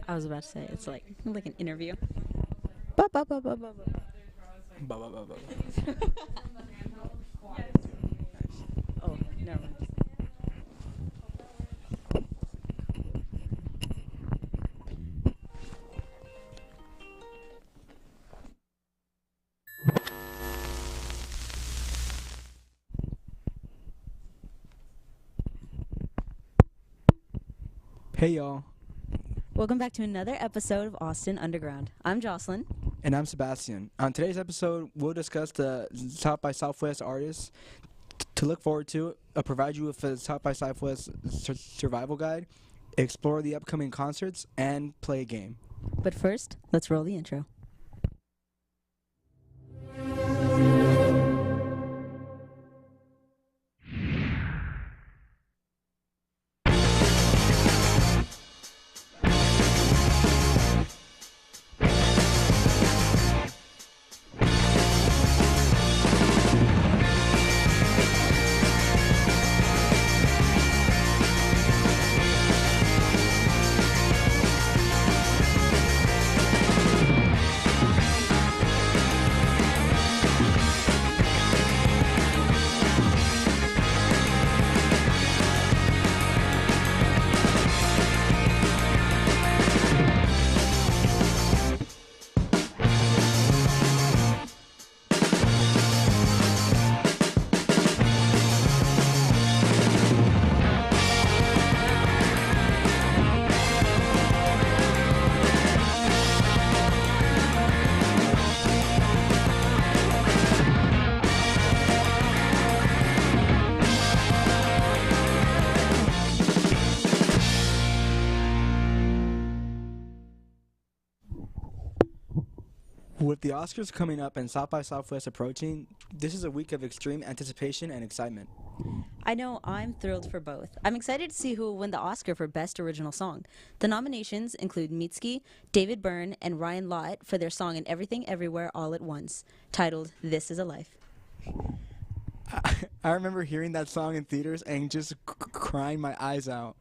I was about to say it's like an interview. Ba, ba, ba, ba, ba, ba. Ba, ba, ba, ba. Oh, never mind. Hey y'all, Welcome back to another episode of Austin Underground. I'm Jocelyn. and I'm Sebastian. On today's episode, we'll discuss the South by Southwest artists to look forward to, provide you with a South by Southwest survival guide, explore the upcoming concerts, and play a game. But first, let's roll the intro. With the Oscars coming up and South by Southwest approaching, this is a week of extreme anticipation and excitement. I know I'm thrilled for both. I'm excited to see who will win the Oscar for Best Original Song. The nominations include Mitski, David Byrne, and Ryan Lott for their song In Everything Everywhere All at Once, titled This Is a Life. I remember hearing that song in theaters and just crying my eyes out.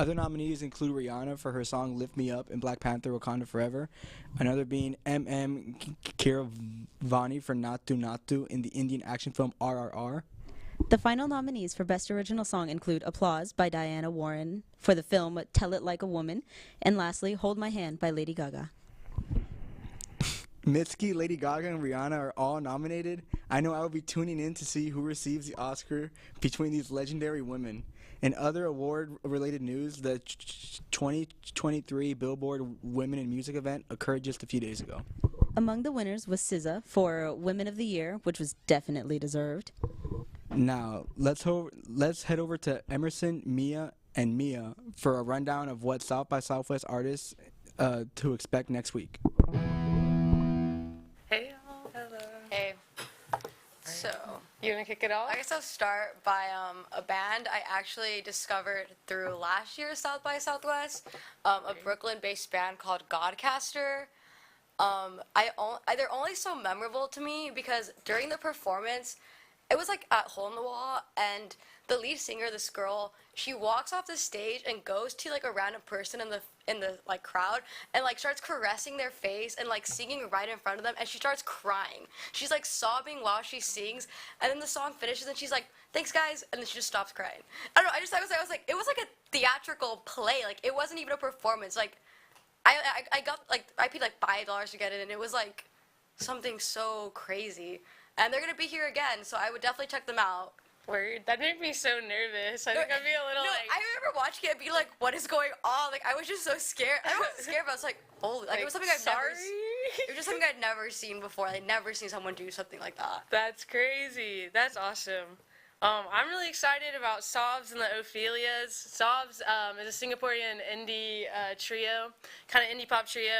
Other nominees include Rihanna for her song Lift Me Up in Black Panther Wakanda Forever, another being M.M. Keeravani for Natu Natu in the Indian action film RRR. The final nominees for Best Original Song include Applause by Diana Warren for the film Tell It Like a Woman, and lastly, Hold My Hand by Lady Gaga. Mitski, Lady Gaga, and Rihanna are all nominated. I know I will be tuning in to see who receives the Oscar between these legendary women. In other award-related news, the 2023 Billboard Women in Music event occurred just a few days ago. Among the winners was SZA for Women of the Year, which was definitely deserved. Now, let's head over to Emerson, Mia, and Mia for a rundown of what South by Southwest artists to expect next week. Hey y'all. Hello. Hey, so You wanna kick it off? I guess I'll start by a band I actually discovered through last year's South by Southwest, a Brooklyn-based band called Godcaster. They're only so memorable to me because during the performance, it was like at Hole in the Wall, and the lead singer, this girl, she walks off the stage and goes to like a random person in the like crowd and like starts caressing their face and like singing right in front of them, and she starts crying. She's like sobbing while she sings, and then the song finishes and she's like, "Thanks guys," and then she just stops crying. I don't know. I was like, it was like a theatrical play. Like it wasn't even a performance. Like I got like I paid like $5 to get it, and it was like something so crazy. And they're gonna be here again, so I would definitely check them out. Word. That made me so nervous. I think I'd be a little No, like. I remember watching it and being like, "What is going on?" Like I was just so scared. I wasn't scared, but I was like, "Oh!" Like it was something I've never. It was just something I'd never seen before. I'd never seen someone do something like that. That's crazy. That's awesome. I'm really excited about Sobs and the Ophelias. Sobs is a Singaporean indie trio, kind of indie pop trio,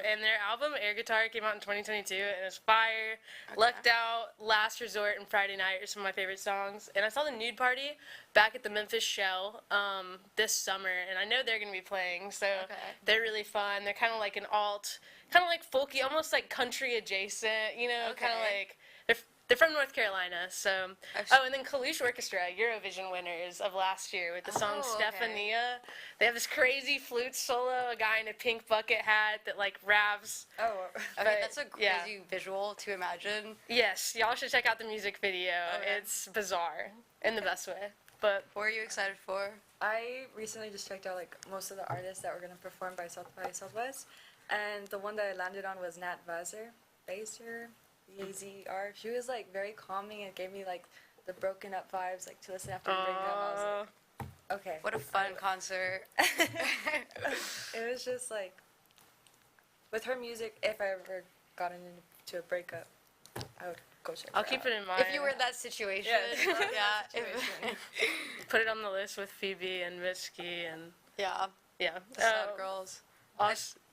and their album Air Guitar came out in 2022, and it's fire. Okay. Lucked Out, Last Resort, and Friday Night are some of my favorite songs. And I saw the Nude Party back at the Memphis Shell this summer, and I know they're going to be playing, so they're really fun. They're kind of like an alt, kind of like folky, almost like country adjacent, you know, kind of like They're from North Carolina, so. I've Oh, and then Kalush Orchestra, Eurovision winners of last year with the song Oh, okay. Stephania. They have this crazy flute solo, a guy in a pink bucket hat that like raps. Oh, okay. But, That's a yeah. crazy visual to imagine. Yes, y'all should check out the music video. Okay. It's bizarre in the best way. But What are you excited for? I recently just checked out like most of the artists that were gonna perform by South by Southwest, and the one that I landed on was Nat Vazer, VAZR. She was like very calming and gave me like the broken up vibes, like to listen after a breakup. I was like, okay. What a fun concert. It was just like with her music. If I ever gotten into a breakup, I would go check. I'll her keep out. it in mind. If you were in that situation. Yeah, if you were in yeah. situation. Put it on the list with Phoebe and Mitski and yeah. yeah. The Sad Girls.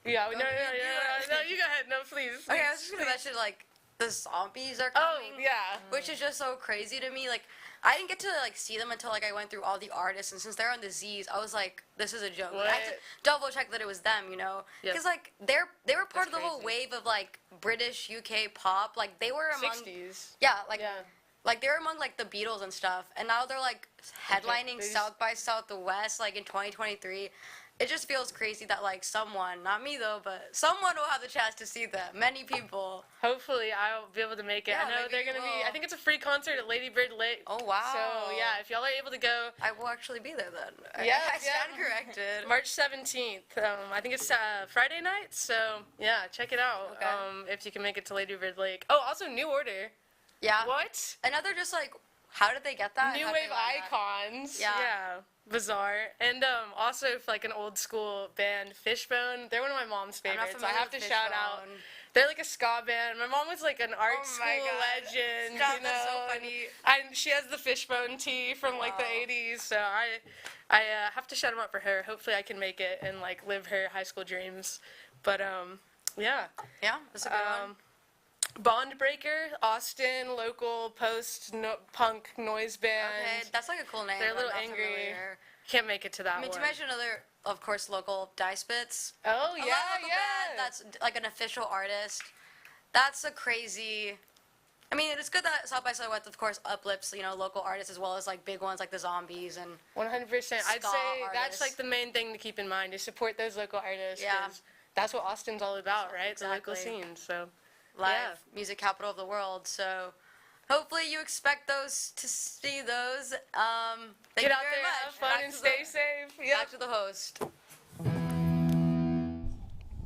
Yeah, no, Go you go ahead. No, please. Okay, I was just gonna mention like the zombies are Oh, coming. yeah. Which is just so crazy to me. Like, I didn't get to like see them until like I went through all the artists, and since they're on the Z's, I was like, this is a joke. Like, I had to What? double check that it was them, you know, Yep. because like they were part That's of the whole crazy. wave of like British UK pop. Like they were among 60s. yeah, like Yeah. like they were among like the Beatles and stuff, and now they're like headlining they just- South by Southwest like in 2023. It just feels crazy that like someone, not me though, but someone will have the chance to see them. Many people. Hopefully, I'll be able to make it. Yeah, I know maybe they're you gonna be. will. I think it's a free concert at Lady Bird Lake. Oh wow. So yeah, if y'all are able to go, I will actually be there then. Yeah, I stand yeah. corrected. March 17th. I think it's Friday night. So yeah, check it out. Okay. If you can make it to Lady Bird Lake. Oh, also New Order. Yeah. What? Another just like, how did they get that? New How did wave they land that? icons. Yeah. Bizarre. And also if like an old school band, Fishbone. They're one of my mom's I'm not favorites. I familiar have to with shout out. Fishbone. They're like a ska band. My mom was like an art Oh school my God. legend. Stop, you know, that's so and funny. she has the Fishbone tee from like the Wow. 80s. So I have to shout them out for her. Hopefully I can make it and like live her high school dreams. But yeah. Yeah, that's a good one. Bondbreaker, Austin, local punk noise band. Okay, that's like a cool name. They're a but little I'm not angry. familiar. Can't make it to that I mean, one. to mention another, of course, local Die Spits. Oh A yeah, local yeah. band that's like an official artist. That's a crazy. I mean, it's good that South by Southwest, of course, uplifts local artists as well as like big ones like the Zombies and 100%. I'd ska say that's artists. like the main thing to keep in mind is support those local artists. Yeah. 'Cause that's what Austin's all about, right? The local Exactly. scene. So live Yeah. music capital of the world. So hopefully you expect those to see those. Thank get you out very there, much. have fun, Back and to stay the, safe. Back Yep. to the host.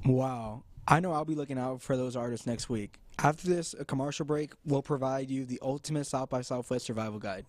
Wow. I know I'll be looking out for those artists next week. After this a commercial break, we'll provide you the ultimate South by Southwest survival guide.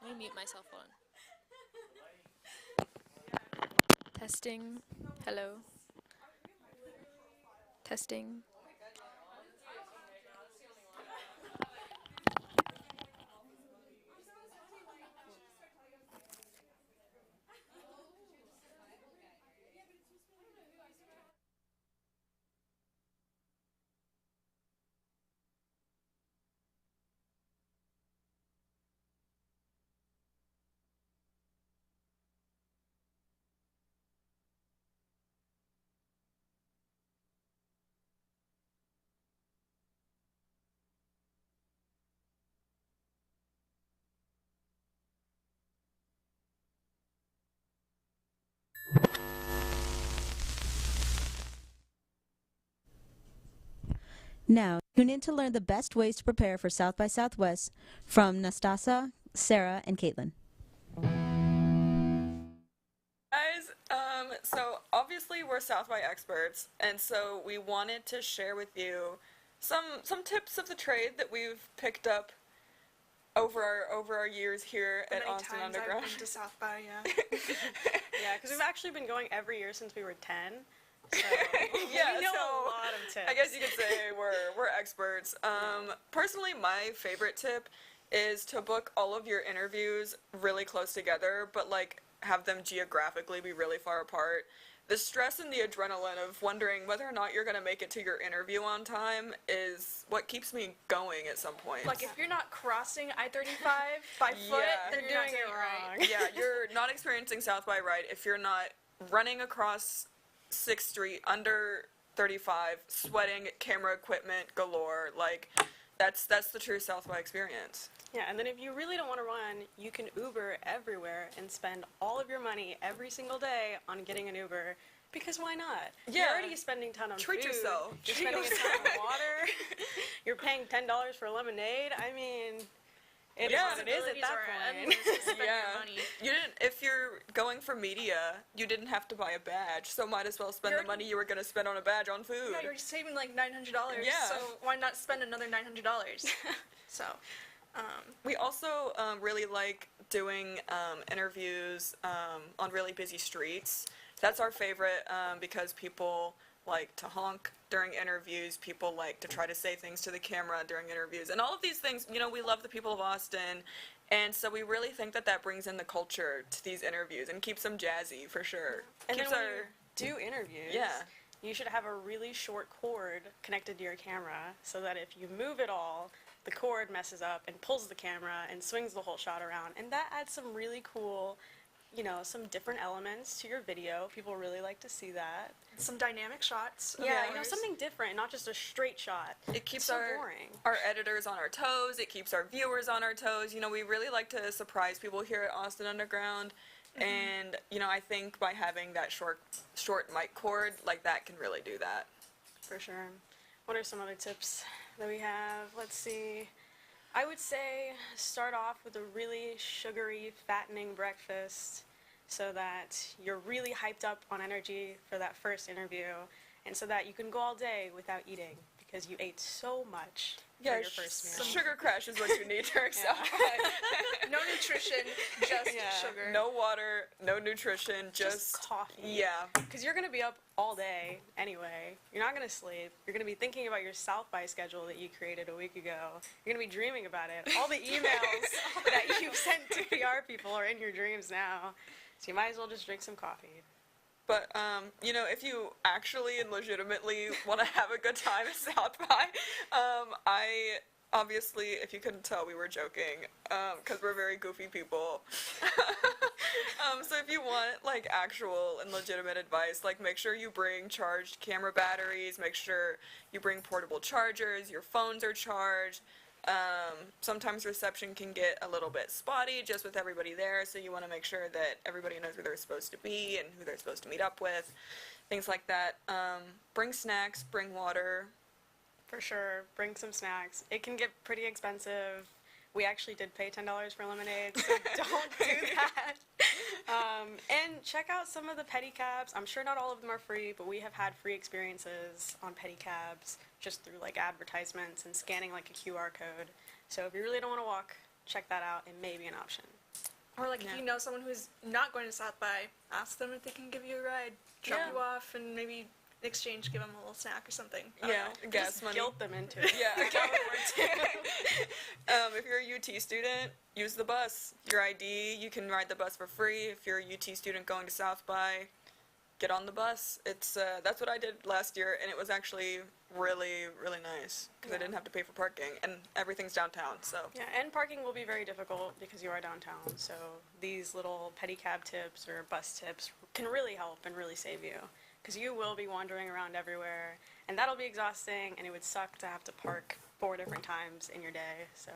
Let me mute myself on. Testing. Hello. Testing. Now, tune in to learn the best ways to prepare for South by Southwest from Nastasa, Sarah, and Caitlin. Guys, so obviously we're South by experts, and so we wanted to share with you some tips of the trade that we've picked up over our years here The at many Austin times Underground. I've been to South by, yeah. Yeah, because we've actually been going every year since we were 10. So Yeah, we know so a lot of tips. I guess you could say we're experts. Personally, my favorite tip is to book all of your interviews really close together, but like have them geographically be really far apart. The stress and the adrenaline of wondering whether or not you're going to make it to your interview on time is what keeps me going at some point. Like, if you're not crossing I-35 by foot, Yeah. then You're you're not doing it right. wrong. Yeah, you're not experiencing South by right if you're not running across 6th Street under 35, sweating, camera equipment galore. Like, that's the true South by experience. Yeah, and then if you really don't want to run, you can Uber everywhere and spend all of your money every single day on getting an Uber. Because why not? Yeah. You're already spending a ton on Treat food. yourself. You're Treat spending a ton on water. You're paying $10 for lemonade. I mean, it is Yeah. what it is at Possibilities that are point. endless to spend your Yeah. money. You didn't. If you're going for media, you didn't have to buy a badge, so might as well spend You're- the money you were going to spend on a badge on food. Yeah, you're saving like $900, Yeah. so why not spend another $900? So, We also really like doing interviews on really busy streets. That's our favorite because people like to honk during interviews. People like to try to say things to the camera during interviews. And all of these things, you know, we love the people of Austin. And so we really think that that brings in the culture to these interviews and keeps them jazzy for sure. And keeps then when you do interviews, Yeah. you should have a really short cord connected to your camera so that if you move it all, the cord messes up and pulls the camera and swings the whole shot around. And that adds some really cool, you know, some different elements to your video. People really like to see that. some dynamic shots. of Yeah, you know, yours. something different, not just a straight shot. It keeps so our boring. our editors on our toes. It keeps our viewers on our toes. You know, we really like to surprise people here at Austin Underground, and you know, I think by having that short mic cord like that can really do that. For sure. What are some other tips that we have? Let's see. I would say start off with a really sugary, fattening breakfast so that you're really hyped up on energy for that first interview and so that you can go all day without eating because you ate so much for your first meal. sugar crash is what you need during Yeah. South by. No nutrition, just Yeah. sugar. No water, no nutrition, just coffee. Yeah. Because you're going to be up all day anyway. You're not going to sleep. You're going to be thinking about your South by schedule that you created a week ago. You're going to be dreaming about it. All the emails that you've sent to PR people are in your dreams now. So you might as well just drink some coffee. But, you know, if you actually and legitimately want to have a good time at South by, obviously, if you couldn't tell, we were joking, because we're very goofy people. So if you want, like, actual and legitimate advice, like, make sure you bring charged camera batteries, make sure you bring portable chargers, your phones are charged. Sometimes reception can get a little bit spotty just with everybody there, so you want to make sure that everybody knows where they're supposed to be and who they're supposed to meet up with, things like that. Bring snacks, bring water. For sure, bring some snacks. It can get pretty expensive. We actually did pay $10 for lemonade, so don't do that. And check out some of the pedicabs. I'm sure not all of them are free, but we have had free experiences on pedicabs just through like advertisements and scanning like a QR code. So if you really don't want to walk, check that out. It may be an option. Or like Yeah. if you know someone who's not going to South by, ask them if they can give you a ride, drop Yeah. you off, and maybe in exchange give them a little snack or something. I don't Yeah, know. gas Just money. guilt them into it. Yeah. If you're a UT student, use the bus. Your ID, you can ride the bus for free. If you're a UT student going to South by, get on the bus. It's that's what I did last year, and it was actually really, really nice because I didn't have to pay for parking, and everything's downtown. So Yeah, and parking will be very difficult because you are downtown. So these little pedicab tips or bus tips can really help and really save you because you will be wandering around everywhere, and that'll be exhausting, and it would suck to have to park 4 different times in your day. So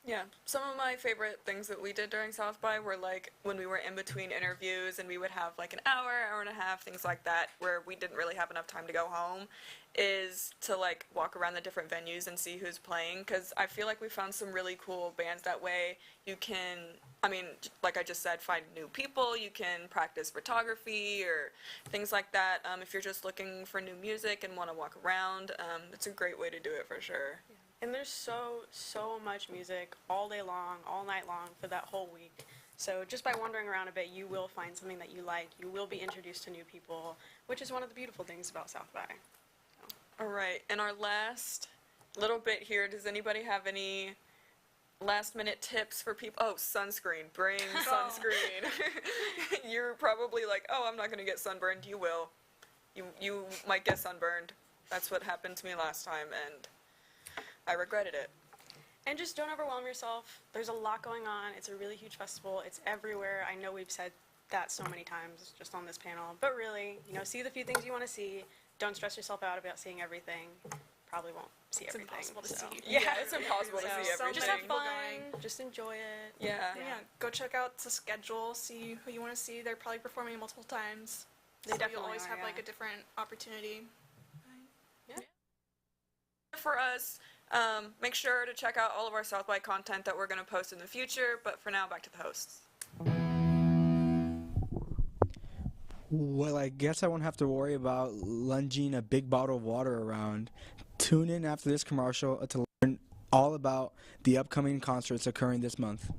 Yeah, some of my favorite things that we did during South by were like when we were in between interviews and we would have like an hour and a half, things like that, where we didn't really have enough time to go home, is to like walk around the different venues and see who's playing. Because I feel like we found some really cool bands that way. You can, I mean, like I just said, find new people. You can practice photography or things like that. If you're just looking for new music and want to walk around, it's a great way to do it for sure. And there's so much music all day long, all night long for that whole week. So just by wandering around a bit, you will find something that you like. You will be introduced to new people, which is one of the beautiful things about South by. All right, and our last little bit here, does anybody have any last minute tips for people? Oh, sunscreen. Bring sunscreen. You're probably like, oh, I'm not going to get sunburned. You will. You might get sunburned. That's what happened to me last time, and I regretted it. And just don't overwhelm yourself. There's a lot going on. It's a really huge festival. It's everywhere. I know we've said that so many times just on this panel, but really, see the few things you want to see. Don't stress yourself out about seeing everything. Probably won't see It's everything. impossible to see. Yeah, it's impossible to see So everything. Just have fun. going. Just enjoy it. Yeah. Yeah, go check out the schedule, see who you want to see. They're probably performing multiple times. They So definitely you'll always are, have yeah. like a different opportunity. For us, make sure to check out all of our South by content that we're going to post in the future, but for now, back to the hosts. Well, I guess I won't have to worry about lunging a big bottle of water around. Tune in after this commercial to learn all about the upcoming concerts occurring this month.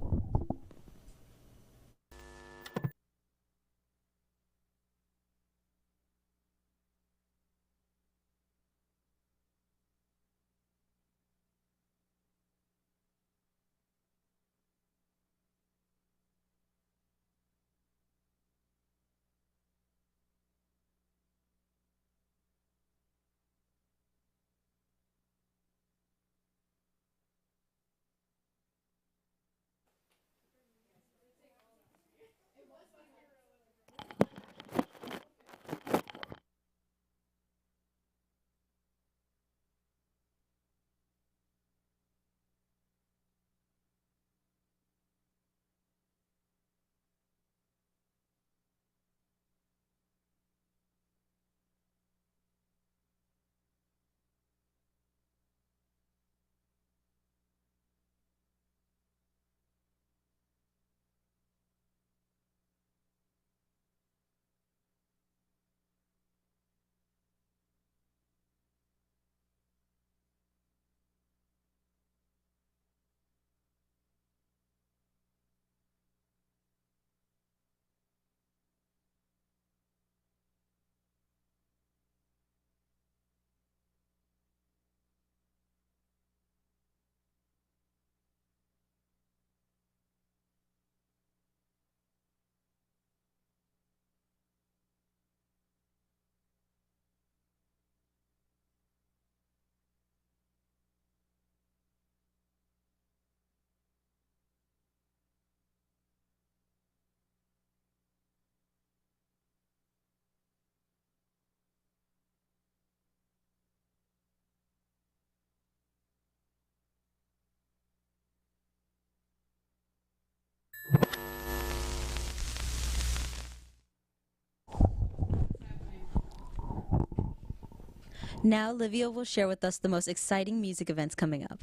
Now, Livia will share with us the most exciting music events coming up.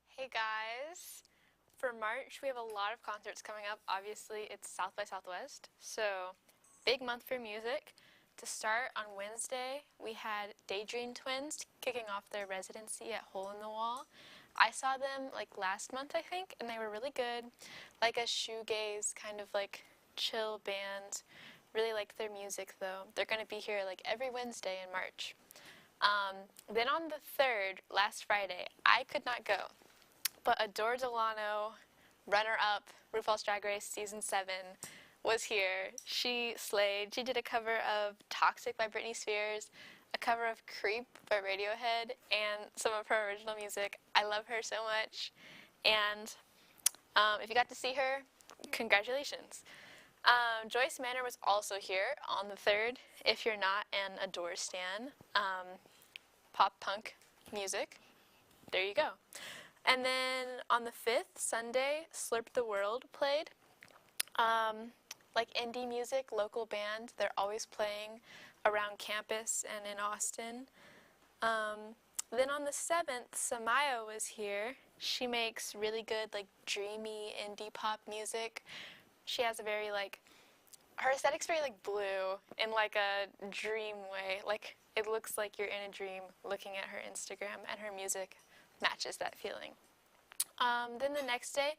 Hey guys! For March, we have a lot of concerts coming up. Obviously, it's South by Southwest, so big month for music. To start, on Wednesday, we had Daydream Twins kicking off their residency at Hole in the Wall. I saw them like last month, I think, and they were really good. Like a shoegaze kind of like chill band. Really like their music though. They're going to be here like every Wednesday in March. Then on the 3rd, last Friday, I could not go, but Adore Delano, runner-up RuPaul's Drag Race Season 7, was here. She slayed. She did a cover of Toxic by Britney Spears, a cover of Creep by Radiohead, and some of her original music. I love her so much. And if you got to see her, congratulations. Joyce Manor was also here on the 3rd. If you're not an Adore stan, pop punk music. there you go. And then on the 5th, Sunday, Slurp the World played. Like indie music, local band. They're always playing around campus and in Austin. Then on the 7th, Samaya was here. She makes really good, like, dreamy indie pop music. She has a very, like, her aesthetic's very, like, blue in, like, a dream way. Like, it looks like you're in a dream looking at her Instagram, and her music matches that feeling. Then the next day,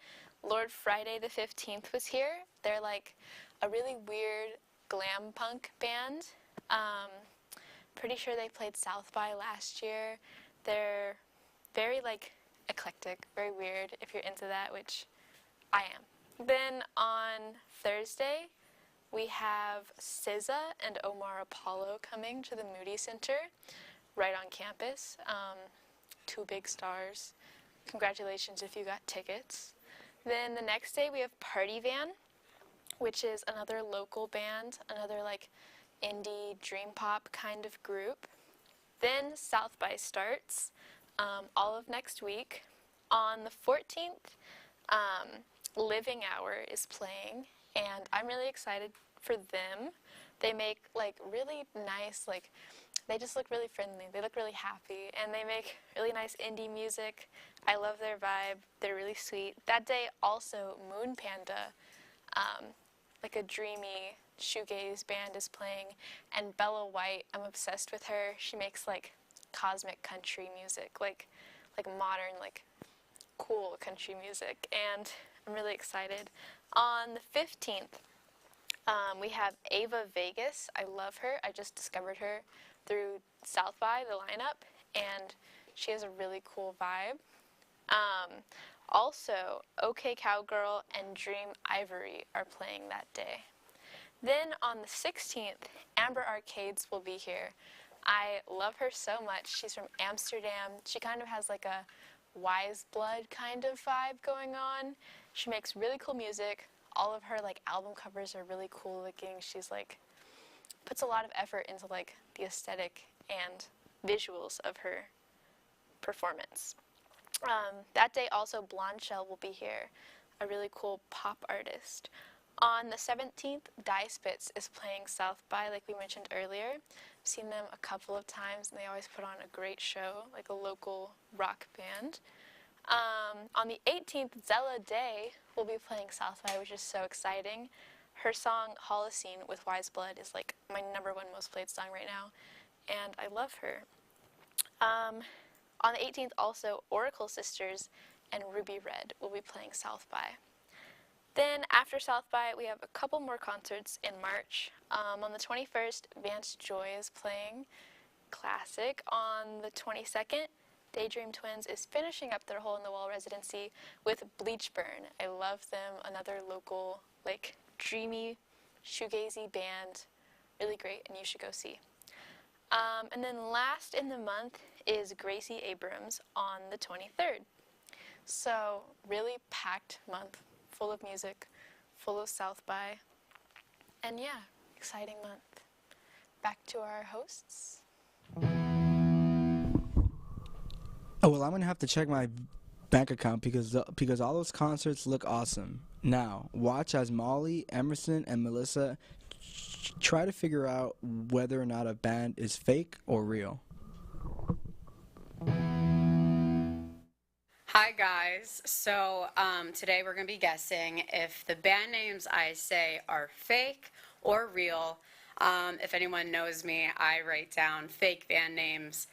Lord Friday the 15th was here. They're, like, a really weird glam punk band. Pretty sure they played South by last year. They're very, like, eclectic, very weird, if you're into that, which I am. Then on Thursday, we have SZA and Omar Apollo coming to the Moody Center right on campus. Two big stars. Congratulations if you got tickets. Then the next day, we have Party Van, which is another local band, another, like, indie dream pop kind of group. Then South by starts all of next week. On the 14th, Living Hour is playing, and I'm really excited for them. They make, like, really nice, like, they just look really friendly. They look really happy, and they make really nice indie music. I love their vibe. They're really sweet. That day also, Moon Panda, like a dreamy shoegaze band, is playing, and Bella White, I'm obsessed with her. She makes, like, cosmic country music, like modern, like, cool country music, and I'm really excited. On the 15th, we have Ava Vegas. I love her. I just discovered her through South by, the lineup, and she has a really cool vibe. Also, OK Cowgirl and Dream Ivory are playing that day. Then on the 16th, Amber Arcades will be here. I love her so much. She's from Amsterdam. She kind of has like a Wise Blood kind of vibe going on. She makes really cool music. All of her like album covers are really cool looking. She's like puts a lot of effort into like the aesthetic and visuals of her performance. That day also Blonde Shell will be here, a really cool pop artist. On the 17th, Die Spitz is playing South by, like we mentioned earlier. I've seen them a couple of times, and they always put on a great show, like a local rock band. On the 18th, Zella Day will be playing South by, which is so exciting. Her song Holocene with Wise Blood is like my #1 most played song right now, and I love her. On the 18th, also, Oracle Sisters and Ruby Red will be playing South by. Then after South by, we have a couple more concerts in March. On the 21st, Vance Joy is playing Classic. On the 22nd, Daydream Twins is finishing up their Hole in the Wall residency with Bleachburn. I love them, another local, like, dreamy, shoegazy band. Really great, and you should go see. And then last in the month is Gracie Abrams on the 23rd. So, really packed month, full of music, full of South by, and yeah, exciting month. Back to our hosts. Oh, well, I'm going to have to check my bank account because all those concerts look awesome. Now, watch as Molly, Emerson, and Melissa try to figure out whether or not a band is fake or real. Hi guys, so today we're going to be guessing if the band names I say are fake or real. If anyone knows me, I write down fake band names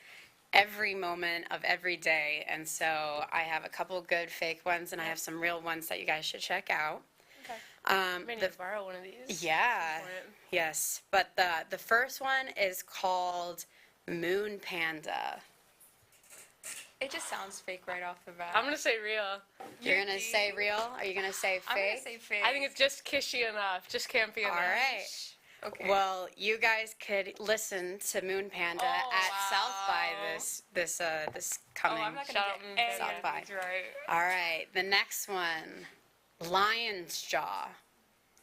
every moment of every day, and so I have a couple good fake ones and I have some real ones that you guys should check out. Okay. Maybe need to borrow one of these. Yeah, yes, but the first one is called Moon Panda. It just sounds fake right off the bat. I'm going to say real. You're going to say real? Are you going to say fake? I'm going to say fake. I think it's just kishy enough, just campy enough. All right. Okay. Well, you guys could listen to Moon Panda at South by this coming. Oh, I'm not going to Shout out get Moon any South of by. these right. All right, the next one, Lion's Jaw.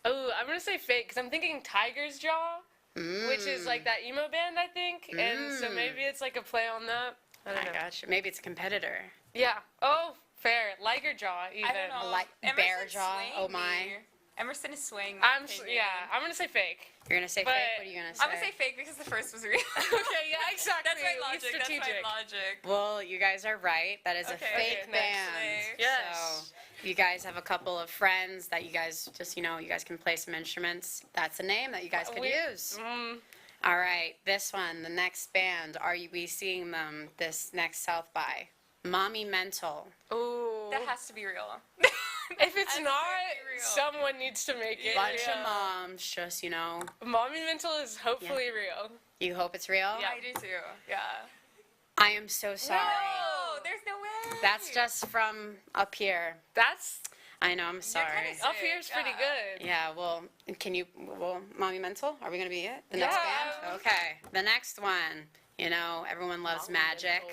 Oh, I'm going to say fake because I'm thinking Tiger's Jaw, which is like that emo band, I think. And so maybe it's like a play on that. I don't know. Gotcha. Maybe it's a competitor. Yeah. Oh, fair. Liger jaw, even. I don't know. Like Emerson bear jaw. swaying Oh my. me. Emerson is swaying my opinion. Yeah, I'm gonna say fake. You're gonna say But- fake. What are you gonna say? I'm gonna say fake because the first was real. Okay, yeah, exactly. That's my It's logic. That's strategic. my logic. Well, you guys are right. That is a Okay, fake okay, band. next. Yes. So you guys have a couple of friends that you guys just, you guys can play some instruments. That's a name that you guys could use. All right, this one, the next band. Are you be seeing them this next South by? Mommy Mental. Ooh. That has to be real. If it's That's not, very real. someone needs to make it. Bunch real. of moms, just Mommy Mental is hopefully real. you hope it's real. Yeah. I do too. Yeah. I am so sorry. No, there's no way. That's just from up here. That's I know. I'm sorry. kinda up here's pretty good. Yeah, well, Mommy Mental, are we going to be it? The next band? Okay. The next one, everyone loves magic.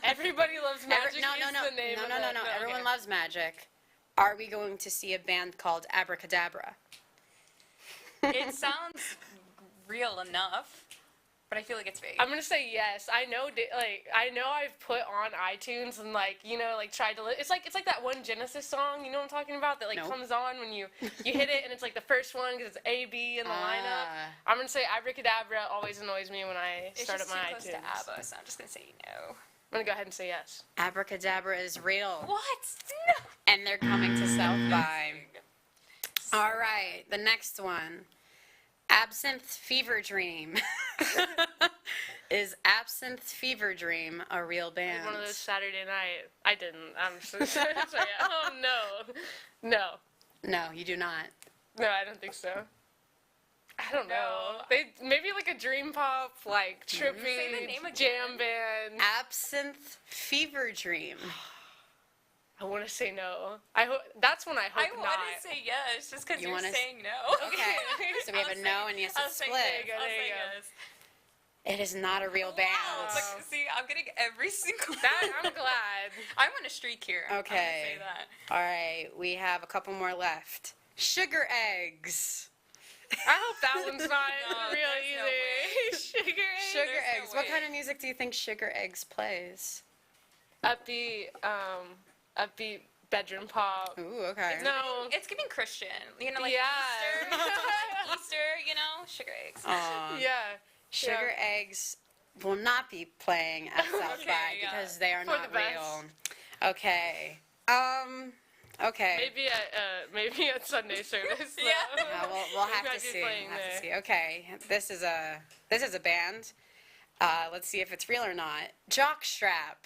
Everybody loves magic. No. Is the name of it. No. Everyone Okay. loves magic. Are we going to see a band called Abracadabra? It sounds real enough, but I feel like it's fake. I'm gonna say yes. I know I've put on iTunes and tried to. It's like that one Genesis song. You know what I'm talking about? That Nope. comes on when you hit it and it's like the first one because it's A B in the lineup. I'm gonna say Abracadabra always annoys me when I It's start just up my too close iTunes. to ABBA, so I'm just gonna say no. I'm gonna go ahead and say yes. Abracadabra is real. What? No. And they're coming to South by. All right, the next one. Absinthe Fever Dream. Is Absinthe Fever Dream a real band? One of those Saturday night. I didn't. I'm so sorry. Oh no. No, you do not. No, I don't think so. I don't know. No. They maybe like a dream pop, like trippy Say the name jam again. band. Absinthe Fever Dream. I want to say no. I hope that's when I hope I not. want to say yes, just because You you're wanna saying no. Okay, so we have a no and yes, a I'll say split. yes. I'll There you say go. yes. It is not a real band. Wow. Look, see, I'm getting every single. That I'm glad. I'm on a streak here. I'm gonna Okay. say that. All right, we have a couple more left. Sugar Eggs. I hope that one's not No, real there's no either. way. Sugar eggs. Sugar There's no Eggs. What way. kind of music do you think Sugar Eggs plays? Upbeat bedroom pop. Ooh, okay. No. It's giving Christian. Like Yeah. Easter. Like Easter, sugar eggs. Yeah. Sugar Eggs will not be playing at South Okay, by yeah. because they are For not the best. real. Okay. Okay. Maybe at Sunday service. Yeah. We'll have Maybe to I'd be see. playing Have to there. see. Okay. This is a band. Let's see if it's real or not. Jockstrap.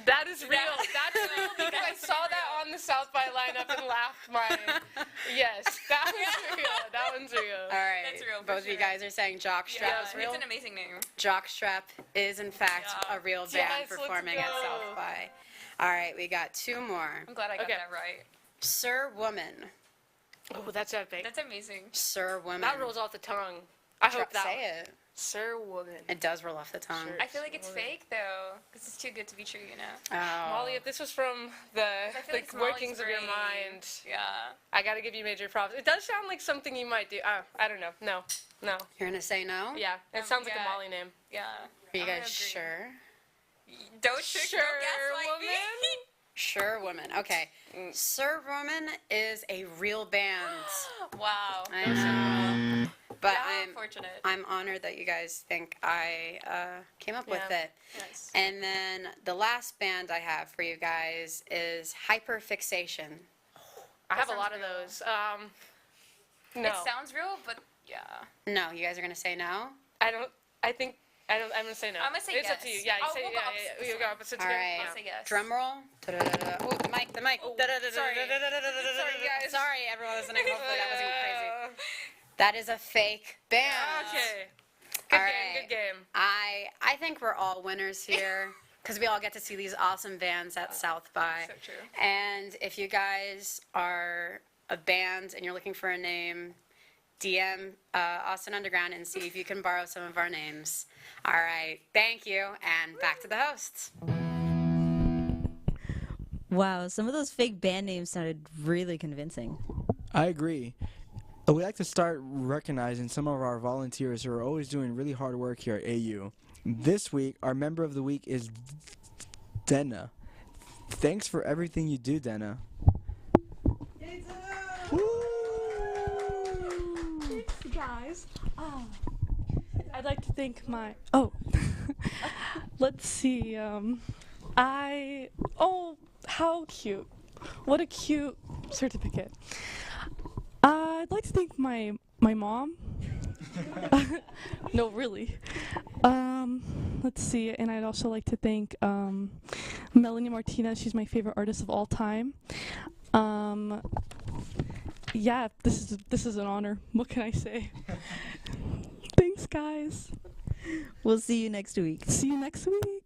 That is real. That's real because I saw that on the South by lineup and laughed my. Yes, that one's real. That one's real. All right. That's real for Both of you sure. guys are saying Jockstrap Yeah, is real. it's an amazing name. Jockstrap is in fact Yeah. a real band Yes, let's performing at go. South by. All right, we got two more. I'm glad I got Okay. that right. Sir Woman. Oh, that's epic. That's amazing. Sir Woman. That rolls off the tongue. I hope that. Say it. Sir Woman. It does roll off the tongue. Sure. I feel like it's fake though, because it's too good to be true, Oh. Molly, if this was from the I feel like it's workings of your Molly's mind, Yeah. I gotta give you major props. It does sound like something you might do. I don't know. No. You're gonna say no? Yeah, it sounds like yeah. a Molly name. Yeah. Are you I'm guys gonna agree. sure? Don't Sure, gaslight me. woman. Sure Woman. Okay. Sir Woman is a real band. Wow. I know. But How unfortunate. I'm honored that you guys think I came up with Yeah. it. Nice. And then the last band I have for you guys is Hyperfixation. I have a sounds lot of real. those. No, It sounds real, but yeah. No, you guys are gonna say no? I don't. I think I don't. I'm gonna say no. I'm gonna say it's up to you. yes. Yeah, you Oh, say we'll go opposite this You go one. opposites All again? right. Yeah. I'll say yes. Drum roll. Da-da-da-da. Oh, the mic. sorry. Sorry, guys. Sorry, everyone listening. Hopefully that wasn't crazy. That is a fake band. Okay. All Good game. right. Good game. I think we're all winners here because we all get to see these awesome bands at South by. So true. And if you guys are a band and you're looking for a name, DM Austin Underground and see if you can borrow some of our names. All right. Thank you. And back to the hosts. Wow, some of those fake band names sounded really convincing. I agree. We like to start recognizing some of our volunteers who are always doing really hard work here at AU. This week, our member of the week is Denna. Thanks for everything you do, Dana. Thanks, guys. I'd like to thank my. Let's see. How cute! What a cute certificate. I'd like to thank my mom. No, really. Let's see, and I'd also like to thank Melanie Martinez. She's my favorite artist of all time. Yeah, this is an honor. What can I say? Thanks, guys. We'll see you next week. See you next week.